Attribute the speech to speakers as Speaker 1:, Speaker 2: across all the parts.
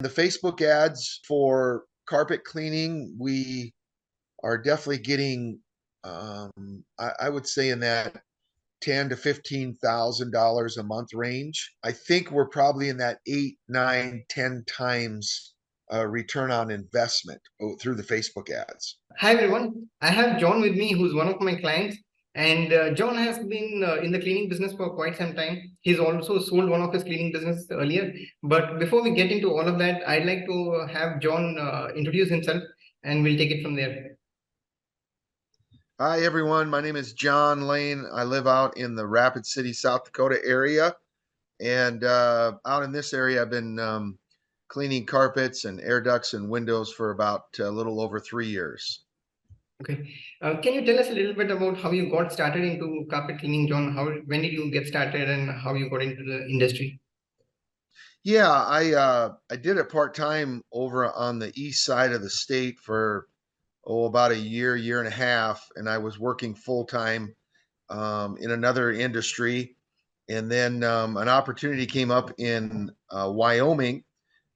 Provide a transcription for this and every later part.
Speaker 1: The Facebook ads for carpet cleaning, we are definitely getting, I would say in that ten to $15,000 a month range. I think we're probably in that 8, 9, 10 times return on investment through the Facebook ads.
Speaker 2: Hi everyone, I have John with me, who's one of my clients, and John has been in the cleaning business for quite some time. He's also sold one of his cleaning business earlier. But before we get into all of that, I'd like to have John introduce himself, and we'll take it from there.
Speaker 1: Hi, everyone. My name is John Lane. I live out in the Rapid City, South Dakota area. And out in this area, I've been cleaning carpets and air ducts and windows for about a little over 3 years.
Speaker 2: Okay, can you tell us a little bit about how you got started into carpet cleaning, John? When did you get started, and how you got into the industry?
Speaker 1: Yeah, I did it part-time over on the east side of the state for about a year and a half, and I was working full-time in another industry. And then an opportunity came up in Wyoming,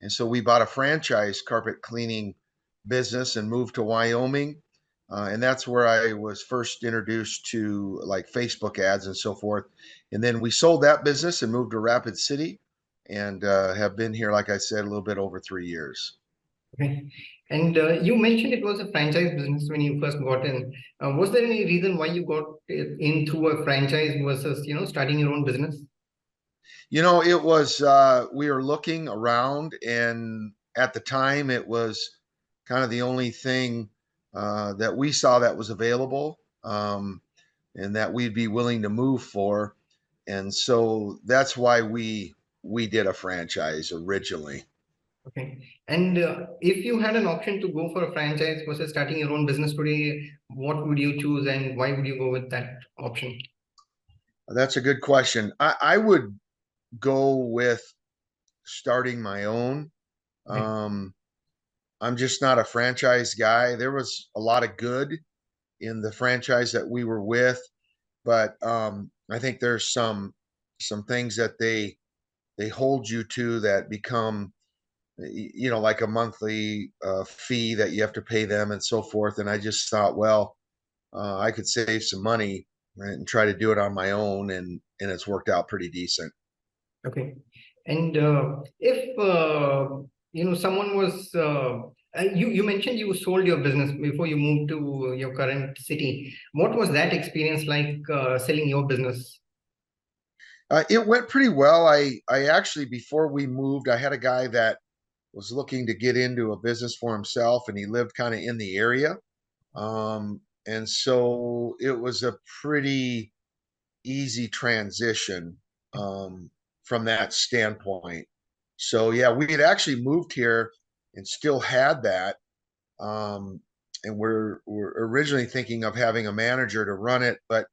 Speaker 1: and so we bought a franchise carpet cleaning business and moved to Wyoming. And that's where I was first introduced to like Facebook ads and so forth. And then we sold that business and moved to Rapid City and have been here, like I said, a little bit over 3 years.
Speaker 2: Okay. And you mentioned it was a franchise business when you first got in. Was there any reason why you got in through a franchise versus, starting your own business?
Speaker 1: It was, we were looking around, and at the time, it was kind of the only thing that we saw that was available and that we'd be willing to move for. And so that's why we did a franchise originally.
Speaker 2: Okay. And if you had an option to go for a franchise versus starting your own business today, what would you choose and why would you go with that option?
Speaker 1: That's a good question. I would go with starting my own.
Speaker 2: Right.
Speaker 1: Um, I'm just not a franchise guy. There was a lot of good in the franchise that we were with, but I think there's some things that they hold you to that become like a monthly fee that you have to pay them and so forth. And I just thought, well, I could save some money, right, and try to do it on my own, and it's worked out pretty decent.
Speaker 2: Okay. And if someone was you mentioned you sold your business before you moved to your current city. What was that experience like selling your business?
Speaker 1: It went pretty well. I actually, before we moved, I had a guy that was looking to get into a business for himself, and he lived kind of in the area. And so it was a pretty easy transition from that standpoint. So yeah, we had actually moved here and still had that. Um, and we're originally thinking of having a manager to run it, but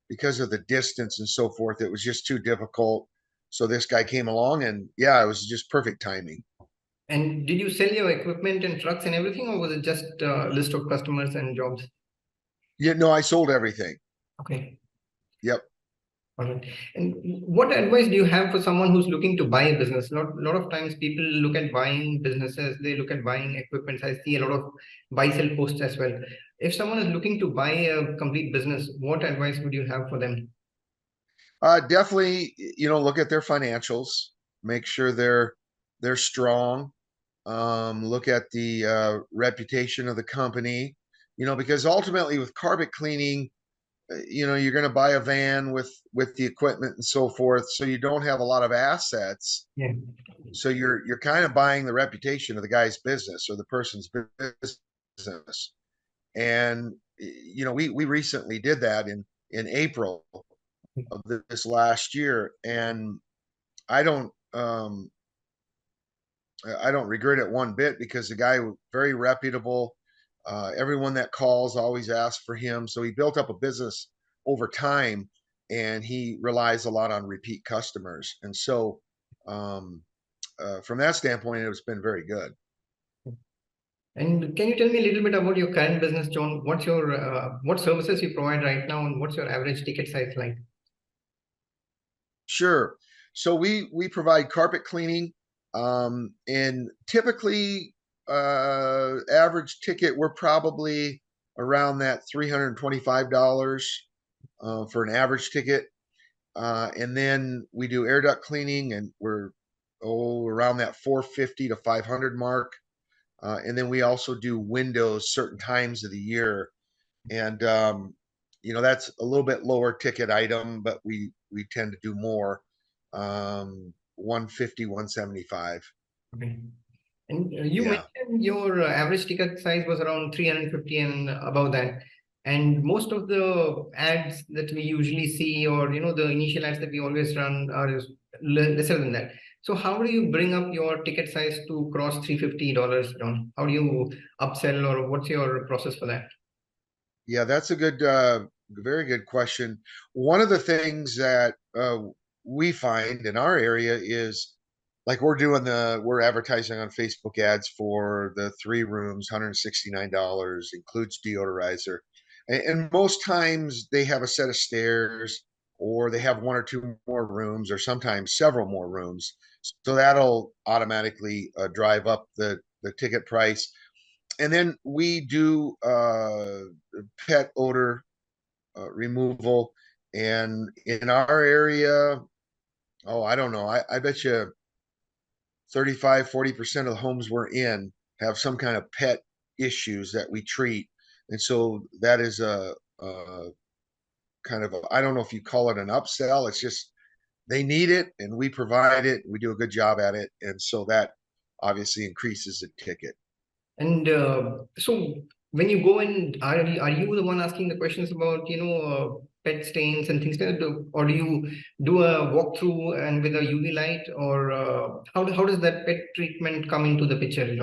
Speaker 1: because of the distance and so forth, it was just too difficult. So this guy came along, and yeah, it was just perfect timing.
Speaker 2: And did you sell your equipment and trucks and everything, or was it just a list of customers and jobs?
Speaker 1: Yeah, no, I sold everything.
Speaker 2: Okay.
Speaker 1: Yep.
Speaker 2: All right. And what advice do you have for someone who's looking to buy a business? Lot of times people look at buying businesses, they look at buying equipment. I see a lot of buy sell posts as well. If someone is looking to buy a complete business, what advice would you have for them?
Speaker 1: Definitely, look at their financials, make sure they're strong. Look at the reputation of the company, because ultimately with carpet cleaning, you're going to buy a van with the equipment and so forth, so you don't have a lot of assets.
Speaker 2: Yeah.
Speaker 1: So you're kind of buying the reputation of the guy's business or the person's business. And we recently did that in April of this last year, and I don't um, I don't regret it one bit because the guy was very reputable. Everyone that calls always asks for him, so he built up a business over time, and he relies a lot on repeat customers. And so, from that standpoint, it's been very good.
Speaker 2: And can you tell me a little bit about your current business, John? What's your what services you provide right now, and what's your average ticket size like?
Speaker 1: Sure. So we provide carpet cleaning. And typically, average ticket, we're probably around that $325 for an average ticket. And then we do air duct cleaning, and we're around that 450 to 500 mark. And then we also do windows certain times of the year, and that's a little bit lower ticket item, but we tend to do more. 150, 175.
Speaker 2: Okay. And you
Speaker 1: Yeah.
Speaker 2: mentioned your average ticket size was around 350 and above that. And most of the ads that we usually see, or the initial ads that we always run are lesser than that. So how do you bring up your ticket size to cross $350, John? How do you upsell, or what's your process for that?
Speaker 1: Yeah, that's a good, very good question. One of the things that we find in our area is, like, we're advertising on Facebook ads for the 3 rooms, $169, includes deodorizer. And most times they have a set of stairs, or they have 1 or 2 more rooms, or sometimes several more rooms. So that'll automatically drive up the ticket price. And then we do pet odor removal. And in our area, oh, I don't know. I bet you 35-40% of the homes we're in have some kind of pet issues that we treat. And so that is a kind of I don't know if you call it an upsell. It's just they need it and we provide it. We do a good job at it. And so that obviously increases the ticket.
Speaker 2: And so when you go in, are you the one asking the questions about pet stains and things like that, or do you do a walkthrough and with a UV light, or how does that pet treatment come into the picture?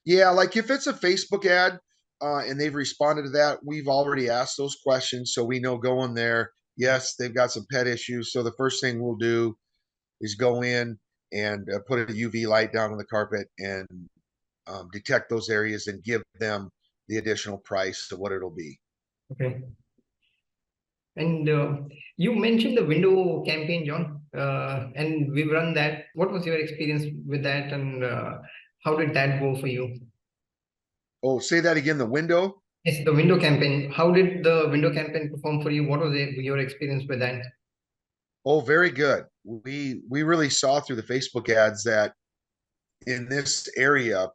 Speaker 1: Yeah, like if it's a Facebook ad and they've responded to that, we've already asked those questions. So we know going there, yes, they've got some pet issues. So the first thing we'll do is go in and put a UV light down on the carpet and detect those areas and give them the additional price of what it'll be.
Speaker 2: Okay. And you mentioned the window campaign, John, and we've run that. What was your experience with that, and how did that go for you?
Speaker 1: Oh, say that again. The window.
Speaker 2: Yes, the window campaign. How did the window campaign perform for you? What was your experience with that?
Speaker 1: Oh, very good. We really saw through the Facebook ads that in this area,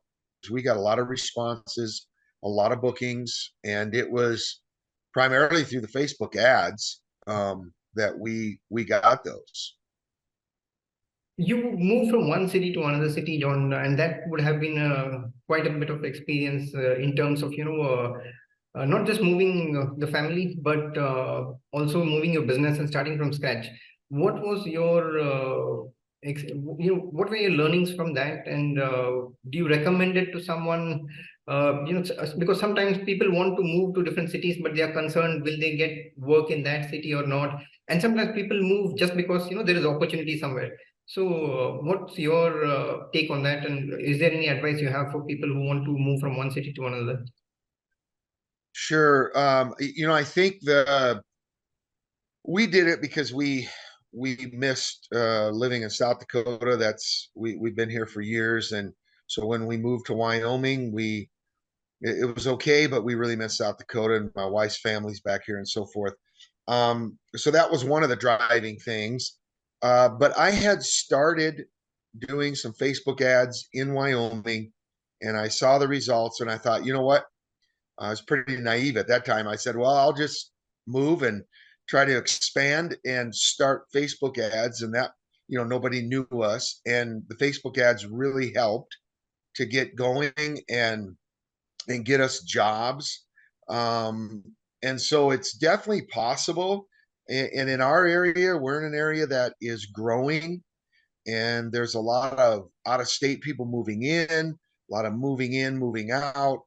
Speaker 1: we got a lot of responses, a lot of bookings, and it was primarily through the Facebook ads that we got those.
Speaker 2: You moved from one city to another city, John, and that would have been quite a bit of experience in terms of not just moving the family, but also moving your business and starting from scratch. What was your what were your learnings from that, and do you recommend it to someone? Because sometimes people want to move to different cities, but they are concerned, will they get work in that city or not? And sometimes people move just because there is opportunity somewhere. So, what's your take on that? And is there any advice you have for people who want to move from one city to another?
Speaker 1: Sure. I think the we did it because we missed living in South Dakota. We've been here for years, and so when we moved to Wyoming, it was okay, but we really missed South Dakota, and my wife's family's back here and so forth. So that was one of the driving things. But I had started doing some Facebook ads in Wyoming, and I saw the results, and I thought, you know what? I was pretty naive at that time. I said, well, I'll just move and try to expand and start Facebook ads. And that, nobody knew us. And the Facebook ads really helped to get going and get us jobs. Um, and so it's definitely possible. And in our area, we're in an area that is growing, and there's a lot of out of state people moving in, a lot of moving in, moving out.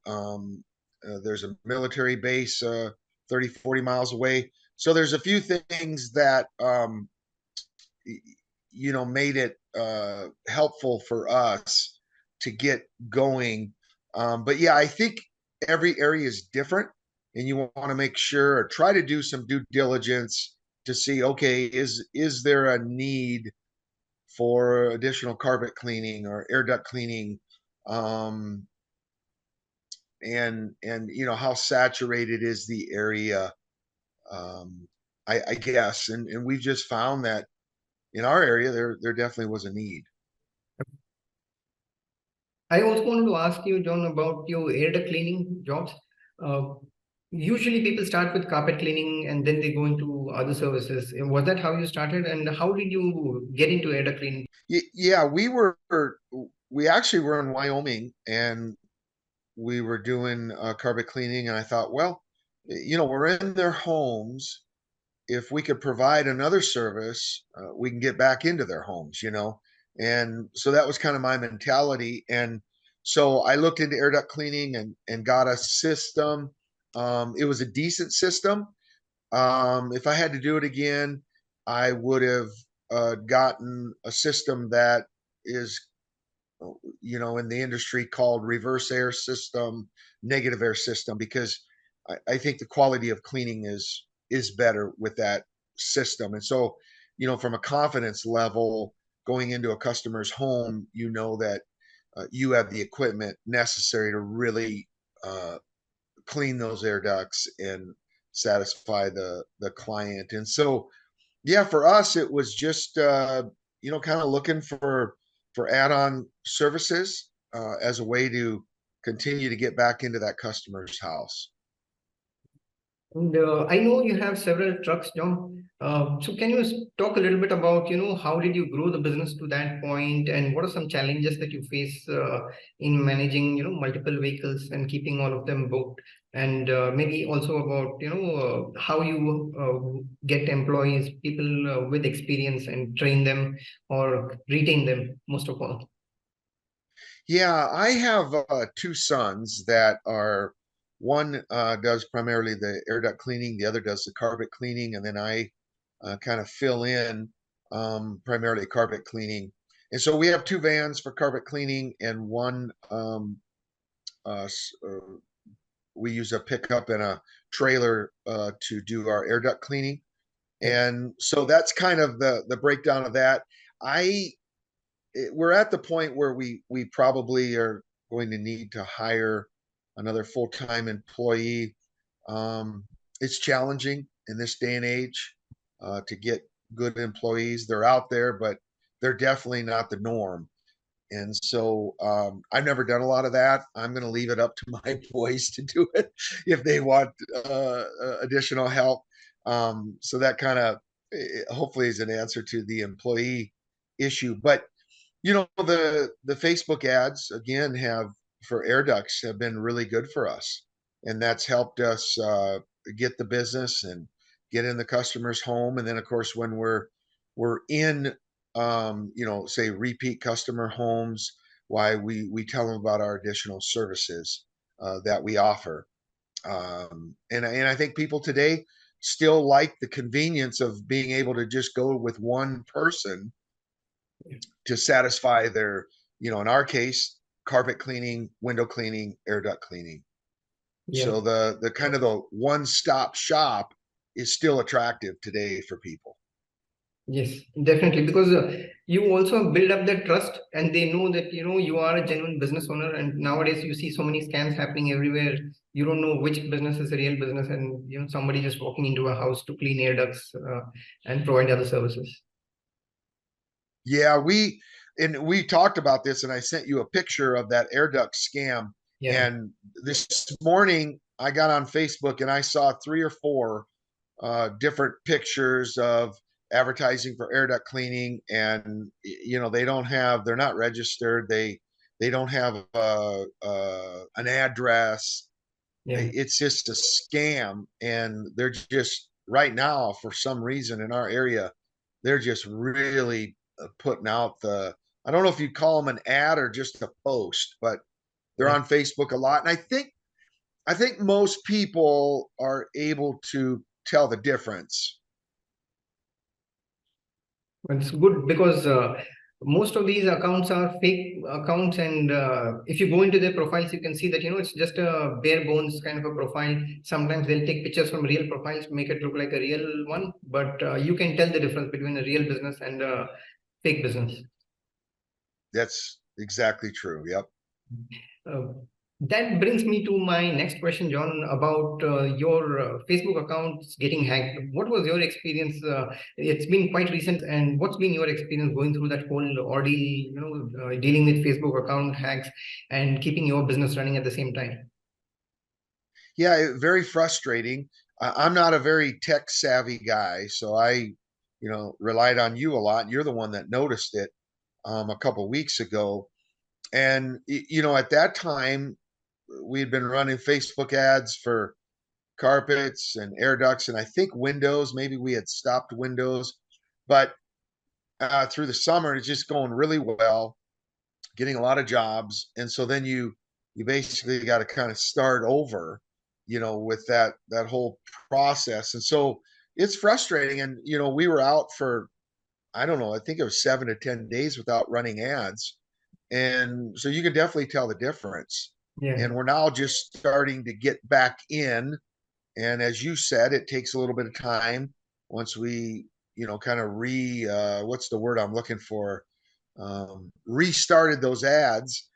Speaker 1: There's a military base 30, 40 miles away. So there's a few things that, made it helpful for us to get going. But yeah, I think every area is different, and you want to make sure or try to do some due diligence to see, okay, is there a need for additional carpet cleaning or air duct cleaning, um, and how saturated is the area. um, I guess, and we've just found that in our area there definitely was a need.
Speaker 2: I also wanted to ask you, John, about your air duct cleaning jobs. Uh, Usually people start with carpet cleaning and then they go into other services. Was that how you started? And how did you get into air duct cleaning?
Speaker 1: Yeah, we actually were in Wyoming, and we were doing carpet cleaning, and I thought, well, we're in their homes. If we could provide another service, we can get back into their homes. And so that was kind of my mentality. And so I looked into air duct cleaning and got a system. It was a decent system. If I had to do it again, I would have gotten a system that is, in the industry called reverse air system, negative air system, because I think the quality of cleaning is better with that system. And so, from a confidence level, going into a customer's home, that you have the equipment necessary to really clean those air ducts and satisfy the client. And so, yeah, for us, it was just kind of looking for add-on services as a way to continue to get back into that customer's house.
Speaker 2: And I know you have several trucks, John. So can you talk a little bit about, how did you grow the business to that point, and what are some challenges that you face in managing, multiple vehicles and keeping all of them booked, and maybe also about, how you get employees, people with experience, and train them or retain them, most of all.
Speaker 1: Yeah, I have two sons that are one does primarily the air duct cleaning, the other does the carpet cleaning, and then I kind of fill in primarily carpet cleaning. And so we have two vans for carpet cleaning, and one we use a pickup and a trailer to do our air duct cleaning.
Speaker 2: Yeah.
Speaker 1: And so that's kind of the breakdown of that. I we're at the point where we probably are going to need to hire another full-time employee. Um, it's challenging in this day and age to get good employees. They're out there, but they're definitely not the norm. And so I've never done a lot of that. I'm going to leave it up to my boys to do it if they want additional help. So that kind of hopefully is an answer to the employee issue. But the Facebook ads again have for air ducts have been really good for us, and that's helped us get the business and get in the customer's home. And then of course when we're in say repeat customer homes, why we tell them about our additional services that we offer. And I think people today still like the convenience of being able to just go with one person to satisfy their, in our case, carpet cleaning, window cleaning, air duct cleaning.
Speaker 2: Yeah.
Speaker 1: So the kind of the one-stop shop is still attractive today for people.
Speaker 2: Yes, definitely. Because you also build up that trust and they know that, you are a genuine business owner. And nowadays you see so many scams happening everywhere. You don't know which business is a real business and, somebody just walking into a house to clean air ducts and provide other services.
Speaker 1: Yeah, we talked about this, and I sent you a picture of that air duct scam.
Speaker 2: Yeah.
Speaker 1: And this morning I got on Facebook and I saw three or four different pictures of advertising for air duct cleaning, and they're not registered. They don't have an address.
Speaker 2: Yeah.
Speaker 1: It's just a scam, and they're just right now for some reason in our area, they're just really putting out I don't know if you call them an ad or just a post, but they're
Speaker 2: Yeah.
Speaker 1: on Facebook a lot. And I think most people are able to tell the difference.
Speaker 2: It's good because most of these accounts are fake accounts, and if you go into their profiles, you can see that it's just a bare bones kind of a profile. Sometimes they'll take pictures from real profiles, make it look like a real one, but you can tell the difference between a real business and fake business.
Speaker 1: That's exactly true. Yep.
Speaker 2: Uh, that brings me to my next question, John, about your Facebook accounts getting hacked. What was your experience? It's been quite recent, and what's been your experience going through that whole ordeal? Dealing with Facebook account hacks and keeping your business running at the same time.
Speaker 1: Yeah, very frustrating. I'm not a very tech savvy guy, so I relied on you a lot. You're the one that noticed it a couple weeks ago, and at that time we had been running Facebook ads for carpets and air ducts, and I think windows. Maybe we had stopped windows, but through the summer it's just going really well, getting a lot of jobs, and so then you basically got to kind of start over, with that whole process, and so it's frustrating. And we were out for, I don't know, I think it was 7 to 10 days without running ads, and so you can definitely tell the difference.
Speaker 2: Yeah.
Speaker 1: And we're now just starting to get back in, and as you said, it takes a little bit of time once we kind of what's the word I'm looking for, restarted those ads,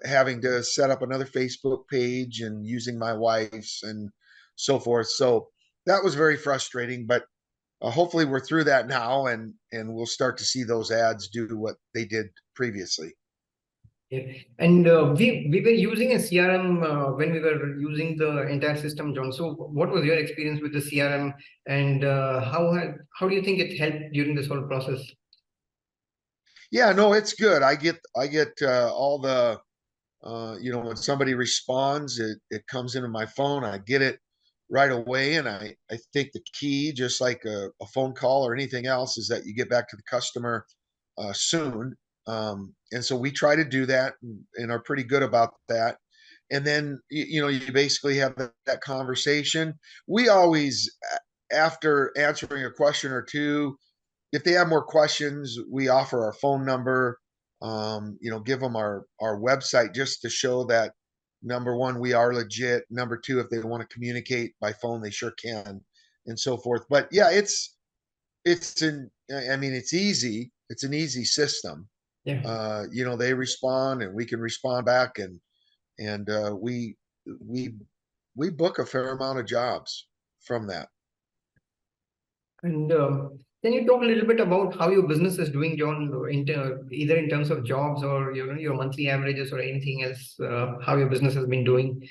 Speaker 1: having to set up another Facebook page and using my wife's and so forth. So that was very frustrating, but hopefully we're through that now, and we'll start to see those ads do what they did previously.
Speaker 2: Yeah. And we were using a CRM when we were using the entire system, John. So, what was your experience with the CRM, and how do you think it helped during this whole process?
Speaker 1: Yeah, no, it's good. I get all the when somebody responds, it comes into my phone. I get it right away. And I think the key, just like a phone call or anything else, is that you get back to the customer soon. And so we try to do that, and are pretty good about that. And then, you basically have that conversation. We always, after answering a question or two, if they have more questions, we offer our phone number, give them our website just to show that, number one, we are legit. Number two, if they want to communicate by phone, they sure can, and so forth. But yeah, I mean, it's easy. It's an easy system.
Speaker 2: Yeah.
Speaker 1: They respond and we can respond back, and we we book a fair amount of jobs from that.
Speaker 2: And can you talk a little bit about how your business is doing, John, either in terms of jobs or your monthly averages or anything else? How your business has been doing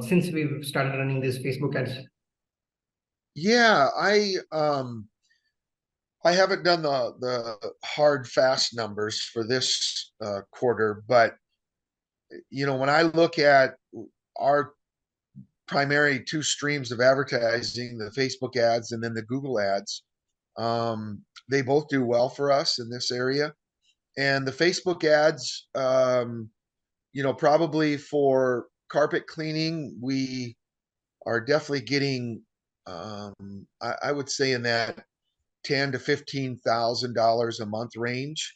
Speaker 2: since we've started running these Facebook ads?
Speaker 1: Yeah, I haven't done the hard fast numbers for this quarter, but when I look at our primary two streams of advertising, the Facebook ads and then the Google ads, they both do well for us in this area. And the Facebook ads, probably for carpet cleaning, we are definitely getting, I would say, in that $10,000 to $15,000 a month range.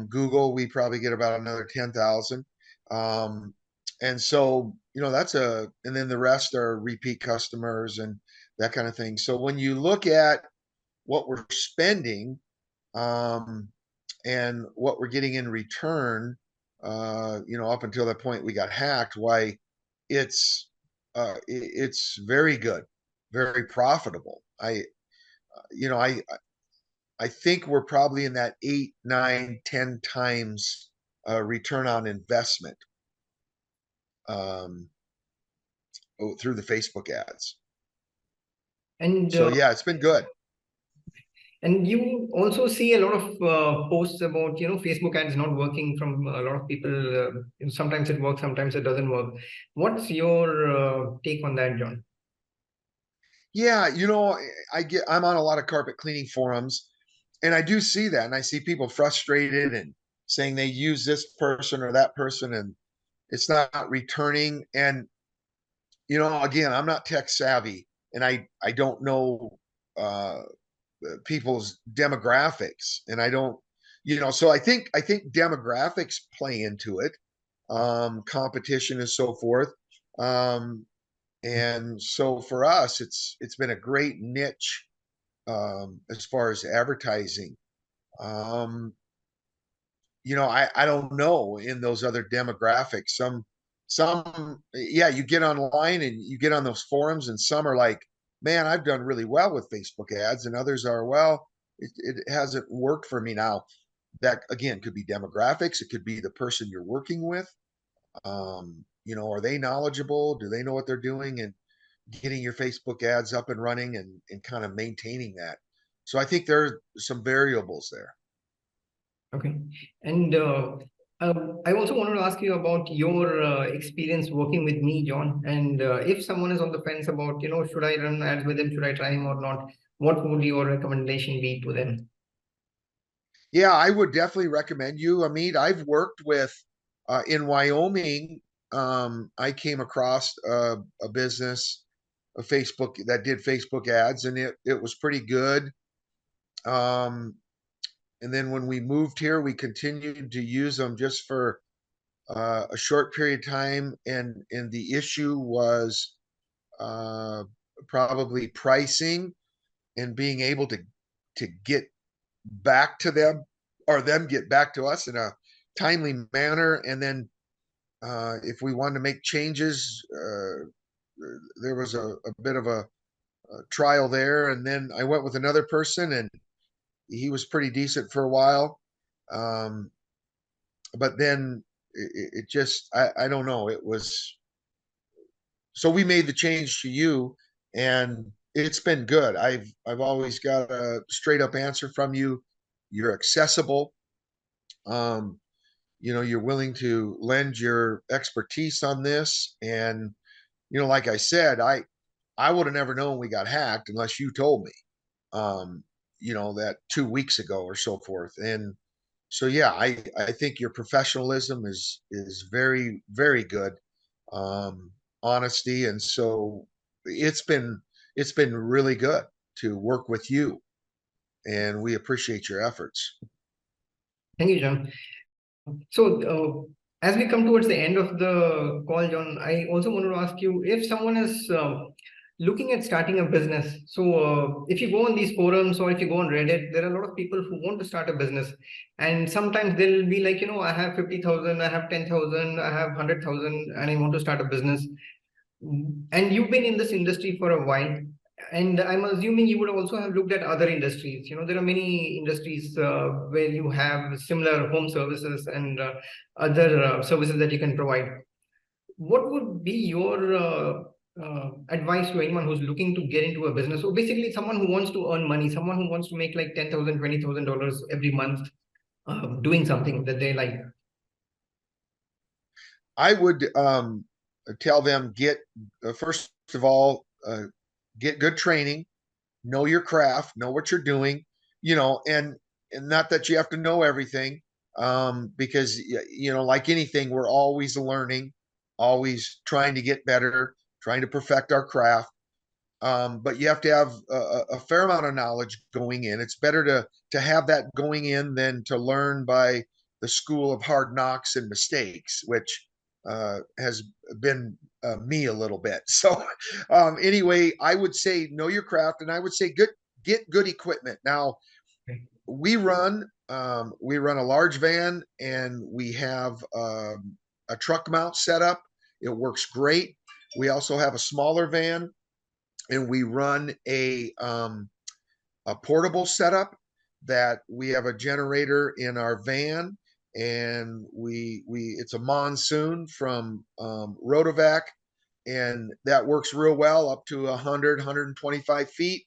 Speaker 1: Google, we probably get about another 10,000. And so, and then the rest are repeat customers and that kind of thing. So when you look at what we're spending, um, and what we're getting in return, up until that point we got hacked, why it's, it's very good, very profitable. You know, I think we're probably in that 8, 9, 10 times return on investment, um, through the Facebook ads.
Speaker 2: And
Speaker 1: So yeah, it's been good.
Speaker 2: And you also see a lot of posts about, Facebook ads not working from a lot of people. Sometimes it works, sometimes it doesn't work. What's your take on that, John?
Speaker 1: Yeah, I'm on a lot of carpet cleaning forums, and I do see that, and I see people frustrated and saying they use this person or that person, and it's not returning. And again, I'm not tech savvy, and I don't know uh, people's demographics, and I don't, so I think demographics play into it, competition and so forth. Um, and so for us, it's been a great niche, as far as advertising. Um, I don't know in those other demographics. Yeah, you get online and you get on those forums, and some are like, man, I've done really well with Facebook ads, and others are, well, it hasn't worked for me. Now, that again could be demographics, it could be the person you're working with. Are they knowledgeable? Do they know what they're doing? And getting your Facebook ads up and running and kind of maintaining that. So I think there are some variables there.
Speaker 2: Okay. And I also wanted to ask you about your experience working with me, John. And if someone is on the fence about, should I run ads with him, should I try him or not? What would your recommendation be to them?
Speaker 1: Yeah, I would definitely recommend you, Amit. I've worked with in Wyoming. I came across a business, a Facebook that did Facebook ads, and it was pretty good. Um, and then when we moved here, we continued to use them just for a short period of time, and the issue was uh, probably pricing and being able to get back to them or them get back to us in a timely manner. And then if we wanted to make changes, there was a bit of a trial there. And then I went with another person, and he was pretty decent for a while. Um, but then it just, I don't know, it was, so we made the change to you, and it's been good. I've always got a straight up answer from you. You're accessible. Um, you're willing to lend your expertise on this. And, like I said, I would have never known we got hacked unless you told me, um, that 2 weeks ago or so forth. And so, yeah, I think your professionalism is very, very good. Honesty. And so it's been, it's been really good to work with you, and we appreciate your efforts.
Speaker 2: Thank you, John. So, as we come towards the end of the call, John, I also want to ask you if someone is looking at starting a business. So, if you go on these forums or if you go on Reddit, there are a lot of people who want to start a business, and sometimes they'll be like, I have 50,000, I have 10,000, I have 100,000, and I want to start a business. And you've been in this industry for a while, and I'm assuming you would also have looked at other industries. There are many industries where you have similar home services and other services that you can provide. What would be your advice to anyone who's looking to get into a business? So basically, someone who wants to earn money, someone who wants to make like 10,000, $20,000 every month, doing something that they like.
Speaker 1: I would tell them, get first of all, get good training, know your craft, know what you're doing, and not that you have to know everything, because like anything, we're always learning, always trying to get better, trying to perfect our craft. But you have to have a fair amount of knowledge going in. It's better to have that going in than to learn by the school of hard knocks and mistakes, which has been me a little bit. So anyway, I would say know your craft, and I would say get good equipment. Now we run a large van, and we have a truck mount set up. It works great. We also have a smaller van, and we run a portable setup that we have a generator in our van, and we it's a monsoon from Rotovac, and that works real well up to 125 feet.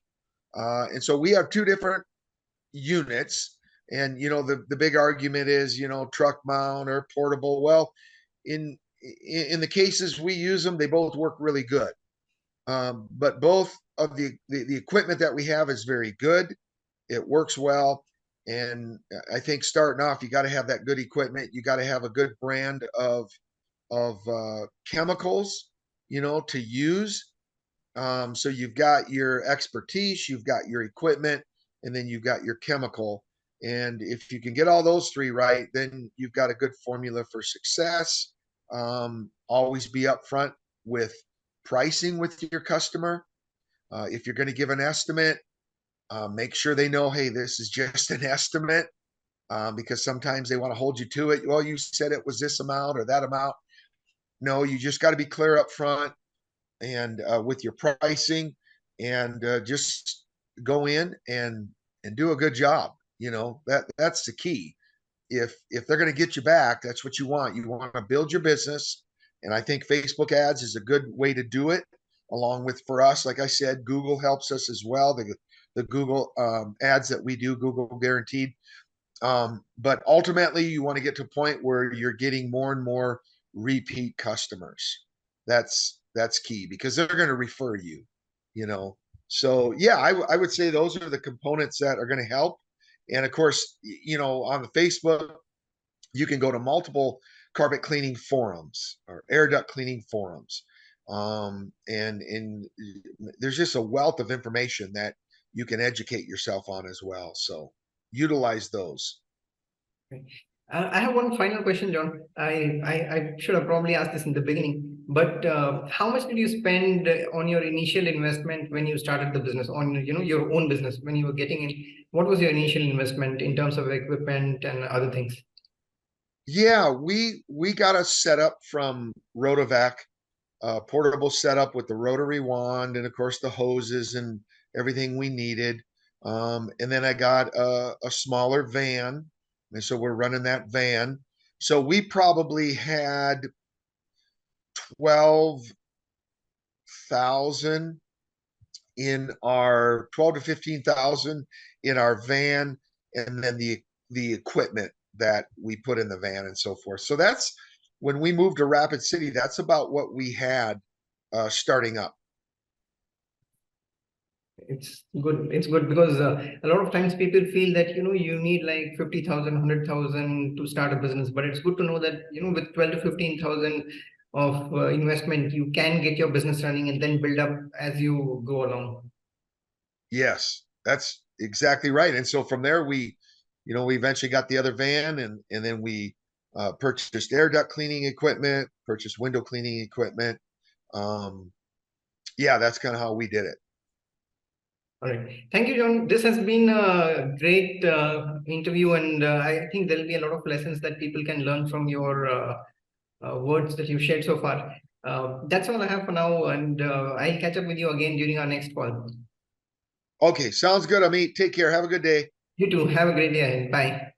Speaker 1: And so we have two different units. And the big argument is truck mount or portable. Well, in the cases we use them, they both work really good. But both of the equipment that we have is very good. It works well. And I think starting off, you got to have that good equipment. You got to have a good brand of chemicals, to use. So you've got your expertise, you've got your equipment, and then you've got your chemical. And if you can get all those three right, then you've got a good formula for success. Always be upfront with pricing with your customer. If you're going to give an estimate, make sure they know, hey, this is just an estimate. because sometimes they want to hold you to it. Well, you said it was this amount or that amount. No, you just got to be clear up front and with your pricing, and just go in and do a good job. That's the key. If they're going to get you back, that's what you want. You want to build your business, and I think Facebook ads is a good way to do it. Along with, for us, like I said, Google helps us as well. The Google ads that we do, Google guaranteed. But ultimately, you want to get to a point where you're getting more and more repeat customers. That's key because they're going to refer you. You know, so yeah, I would say those are the components that are going to help. And of course, on the Facebook, you can go to multiple carpet cleaning forums or air duct cleaning forums. And there's just a wealth of information that you can educate yourself on as well. So utilize those.
Speaker 2: I have one final question, John. I should have probably asked this in the beginning, but how much did you spend on your initial investment when you started the business, on your own business when you were getting in? What was your initial investment in terms of equipment and other things?
Speaker 1: Yeah, we got a setup from Rotovac, portable setup with the rotary wand and of course the hoses and everything we needed. And then I got a smaller van, and so we're running that van. So we probably had 12,000 in our 12 to 15,000 in our van, and then the equipment that we put in the van and so forth. So that's when we moved to Rapid City. That's about what we had starting up.
Speaker 2: It's good. It's good because a lot of times people feel that you need like 50,000, 100,000 to start a business, but it's good to know that with 12 to 15,000 of investment, you can get your business running and then build up as you go along.
Speaker 1: Yes, that's exactly right. And so from there, we eventually got the other van, and then we purchased air duct cleaning equipment, purchased window cleaning equipment. Um, yeah, that's kind of how we did it.
Speaker 2: All right. Thank you, John. This has been a great interview, and I think there'll be a lot of lessons that people can learn from your words that you've shared so far. That's all I have for now, and I'll catch up with you again during our next call.
Speaker 1: Okay, sounds good, Amit. Take care. Have a good day.
Speaker 2: You too. Have a great day ahead. Bye.